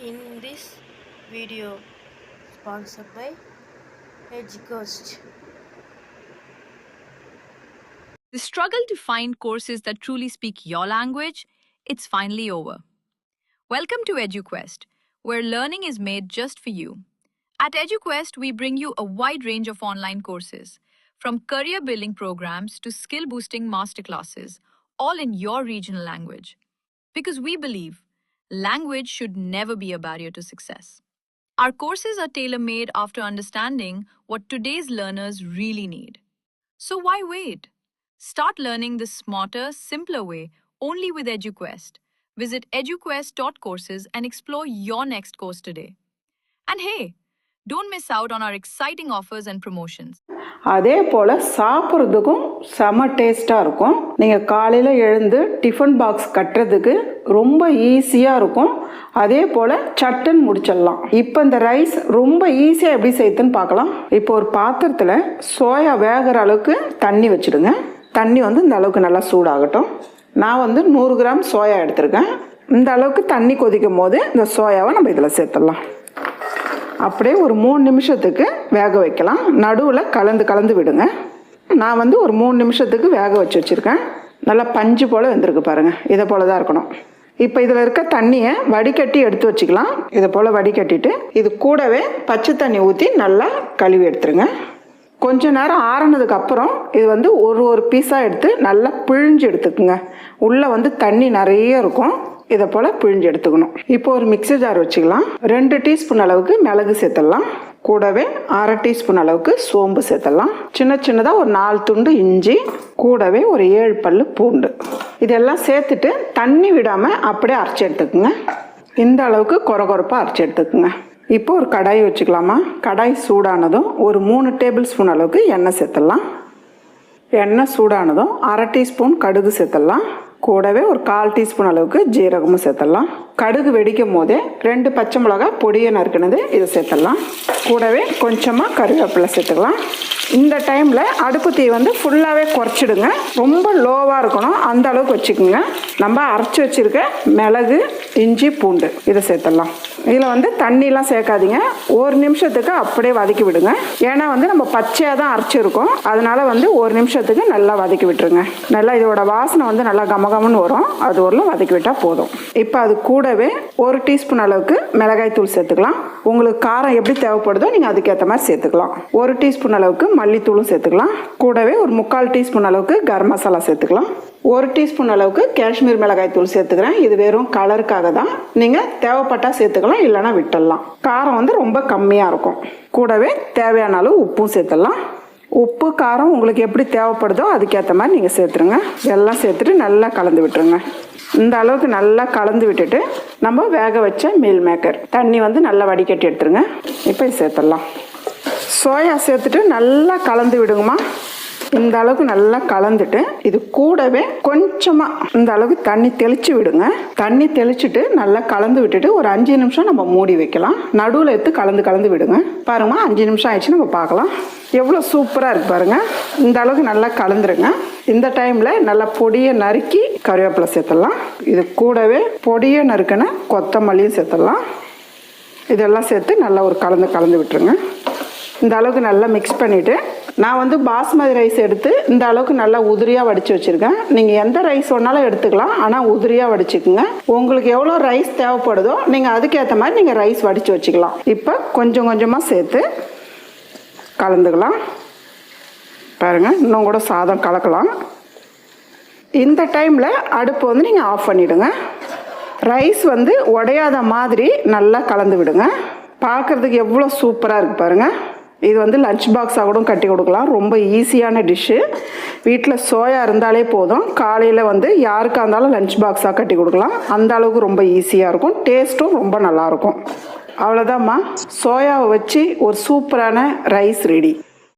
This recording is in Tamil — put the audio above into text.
In this video, sponsored by EduQuest. The struggle to find courses that truly speak your language, it's finally over. Welcome to EduQuest, where learning is made just for you. At EduQuest, we bring you a wide range of online courses, from career building programs to skill boosting masterclasses, all in your regional language. Because we believe language should never be a barrier to success. Our courses are tailor made after understanding what today's learners really need. So why wait? Start learning the smarter, simpler way only with EduQuest. Visit eduquest.courses and explore your next course today. And hey, don't miss out on our exciting offers and promotions. அதே போல் சாப்பிட்றதுக்கும் செம டேஸ்ட்டாக இருக்கும். நீங்கள் காலையில் எழுந்து டிஃபன் பாக்ஸ் கட்டுறதுக்கு ரொம்ப ஈஸியாக இருக்கும். அதே போல் சட்டுன்னு முடிச்சிடலாம். இப்போ இந்த ரைஸ் ரொம்ப ஈஸியாக எப்படி செய்யுதுன்னு பார்க்கலாம். இப்போ ஒரு பாத்திரத்தில் சோயா வேகிற அளவுக்கு தண்ணி வச்சுடுங்க. தண்ணி இந்த அளவுக்கு நல்லா சூடாகட்டும். நான் 100 கிராம் சோயா எடுத்திருக்கேன். இந்த அளவுக்கு தண்ணி கொதிக்கும் போது இந்த சோயாவை நம்ம இதில் சேர்த்துடலாம். அப்படியே ஒரு 3 நிமிஷத்துக்கு வேக வைக்கலாம். நடுவில் கலந்து விடுங்க. நான் ஒரு 3 நிமிஷத்துக்கு வேக வச்சுருக்கேன். நல்லா பஞ்சு போல் வெந்திருக்கு பாருங்கள். இதை போல் தான் இருக்கணும். இப்போ இதில் இருக்க தண்ணியை வடிகட்டி எடுத்து வச்சுக்கலாம். இதை போல் வடிகட்டிட்டு இது கூடவே பச்சை தண்ணி ஊற்றி நல்லா கழுவி எடுத்துருங்க. கொஞ்ச நேரம் ஆறுனதுக்கு அப்புறம் இது ஒரு பீஸாக எடுத்து நல்லா பிழிஞ்சு எடுத்துக்குங்க. உள்ளே தண்ணி நிறைய இருக்கும். இதை போல் பிழிஞ்சு எடுத்துக்கணும். இப்போ ஒரு மிக்ஸி ஜார் வச்சுக்கலாம். 2 டீஸ்பூன் அளவுக்கு மிளகு சேர்த்துடலாம். கூடவே 1/2 டீஸ்பூன் அளவுக்கு சோம்பு சேர்த்துடலாம். சின்னதாக ஒரு 4 துண்டு இஞ்சி, கூடவே ஒரு 7 பல்லு பூண்டு. இதெல்லாம் சேர்த்துட்டு தண்ணி விடாமல் அப்படியே அரைச்சி எடுத்துக்குங்க. இந்த அளவுக்கு கொரகொரப்பாக அரைச்சி எடுத்துக்குங்க. இப்போ ஒரு கடாய் வச்சுக்கலாமா. கடாய் சூடானதும் ஒரு 3 டேபிள் ஸ்பூன் அளவுக்கு எண்ணெய் சேர்த்துடலாம். எண்ணெய் சூடானதும் 1/2 டீஸ்பூன் கடுகு சேர்த்துடலாம். கூடவே ஒரு 1/4 டீஸ்பூன் அளவுக்கு ஜீரகமும் சேர்த்துடலாம். கடுகு வெடிக்கும் போதே 2 பச்சை மிளகாய் பொடியை நறுக்கினது இதை சேர்த்துடலாம். கூடவே கொஞ்சமாக கருவேப்பிலை சேர்த்துக்கலாம். இந்த டைமில் அடுப்பு தீ ஃபுல்லாகவே குறைச்சிடுங்க. ரொம்ப லோவாக இருக்கணும், அந்த அளவுக்கு வச்சுக்கோங்க. நம்ம அரைச்சி வச்சுருக்க மிளகு, இஞ்சி, பூண்டு இதை சேர்த்துடலாம். இதில் தண்ணிலாம் சேர்க்காதீங்க. 1 நிமிஷத்துக்கு அப்படியே வதக்கி விடுங்க. ஏன்னா நம்ம பச்சையாக தான் அரைச்சிருக்கோம். அதனால் 1 நிமிஷத்துக்கு நல்லா வதக்கி விட்டுருங்க. நல்லா இதோட வாசனை நல்லா கமகமன்னு வரும். அது ஒரு வதக்கி விட்டால் போதும். இப்போ அது கூடவே 1 டீஸ்பூன் அளவுக்கு மிளகாய் தூள் சேர்த்துக்கலாம். உங்களுக்கு காரம் எப்படி தேவைப்படுதோ நீங்கள் அதுக்கேற்ற மாதிரி சேர்த்துக்கலாம். 1 டீஸ்பூன் அளவுக்கு மல்லித்தூளும் சேர்த்துக்கலாம். கூடவே ஒரு 3/4 டீஸ்பூன் அளவுக்கு கரம் மசாலா சேர்த்துக்கலாம். 1 டீஸ்பூன் அளவுக்கு காஷ்மீர் மிளகாய் தூள் சேர்த்துக்கிறேன். இது வெறும் கலருக்காக தான். நீங்கள் தேவைப்பட்டால் சேர்த்துக்கலாம், இல்லைனா விட்டுடலாம். காரம் ரொம்ப கம்மியாக இருக்கும். கூடவே தேவையான அளவு உப்பும் சேர்த்துடலாம். உப்பு காரம் உங்களுக்கு எப்படி தேவைப்படுதோ அதுக்கேற்ற மாதிரி நீங்கள் சேர்த்துருங்க. எல்லாம் சேர்த்துட்டு நல்லா கலந்து விட்டுருங்க. இந்த அளவுக்கு நல்லா கலந்து விட்டுட்டு நம்ம வேக வச்ச மீல் மேக்கர் தண்ணி நல்லா வடிகட்டி எடுத்துருங்க. இப்போ சேர்த்துடலாம். சோயா சேர்த்துட்டு நல்லா கலந்து விடுங்கம்மா. இந்த அளவுக்கு நல்லா கலந்துட்டு இது கூடவே கொஞ்சமாக இந்த அளவுக்கு தண்ணி தெளித்து விடுங்க. தண்ணி தெளிச்சுட்டு நல்லா கலந்து விட்டுட்டு ஒரு 5 நிமிஷம் நம்ம மூடி வைக்கலாம். நடுவில் எடுத்து கலந்து விடுங்க. பாருங்கம்மா, 5 நிமிஷம் ஆயிடுச்சு. நம்ம பார்க்கலாம். எவ்வளோ சூப்பராக இருக்குது பாருங்கள். இந்த அளவுக்கு நல்லா கலந்துருங்க. இந்த டைமில் நல்லா பொடியை நறுக்கி கருவேப்பிலை சேர்த்துடலாம். இது கூடவே பொடியை நறுக்கின கொத்தமல்லியும் சேர்த்துடலாம். இதெல்லாம் சேர்த்து நல்லா ஒரு கலந்து விட்டுருங்க. இந்த அளவுக்கு நல்லா மிக்ஸ் பண்ணிவிட்டு நான் பாஸ்மதி ரைஸ் எடுத்து இந்த அளவுக்கு நல்லா உதிரியாக வடித்து வச்சுருக்கேன். நீங்கள் எந்த ரைஸ் வேணாலும் எடுத்துக்கலாம், ஆனால் உதிரியாக வடிச்சுக்குங்க. உங்களுக்கு எவ்வளோ ரைஸ் தேவைப்படுதோ நீங்கள் அதுக்கேற்ற மாதிரி நீங்கள் ரைஸ் வடித்து வச்சுக்கலாம். இப்போ கொஞ்சம் கொஞ்சமாக சேர்த்து கலந்துக்கலாம். பாருங்கள், இன்னும் கூட சாதம் கலக்கலாம். இந்த டைமில் அடுப்பு நீங்கள் ஆஃப் பண்ணிவிடுங்க. ரைஸ் உடையாத மாதிரி நல்லா கலந்து விடுங்க. பார்க்குறதுக்கு எவ்வளோ சூப்பராக இருக்குது பாருங்கள். இது லஞ்ச் பாக்ஸாக கூட கட்டி கொடுக்கலாம். ரொம்ப ஈஸியான டிஷ்ஷு. வீட்டில் சோயா இருந்தாலே போதும். காலையில் யாருக்காக இருந்தாலும் லஞ்ச் பாக்ஸாக கட்டி கொடுக்கலாம். அந்த அளவுக்கு ரொம்ப ஈஸியாக இருக்கும். டேஸ்ட்டும் ரொம்ப நல்லாயிருக்கும். அவ்வளோதாம்மா, சோயாவை வச்சு ஒரு சூப்பரான ரைஸ் ரெடி.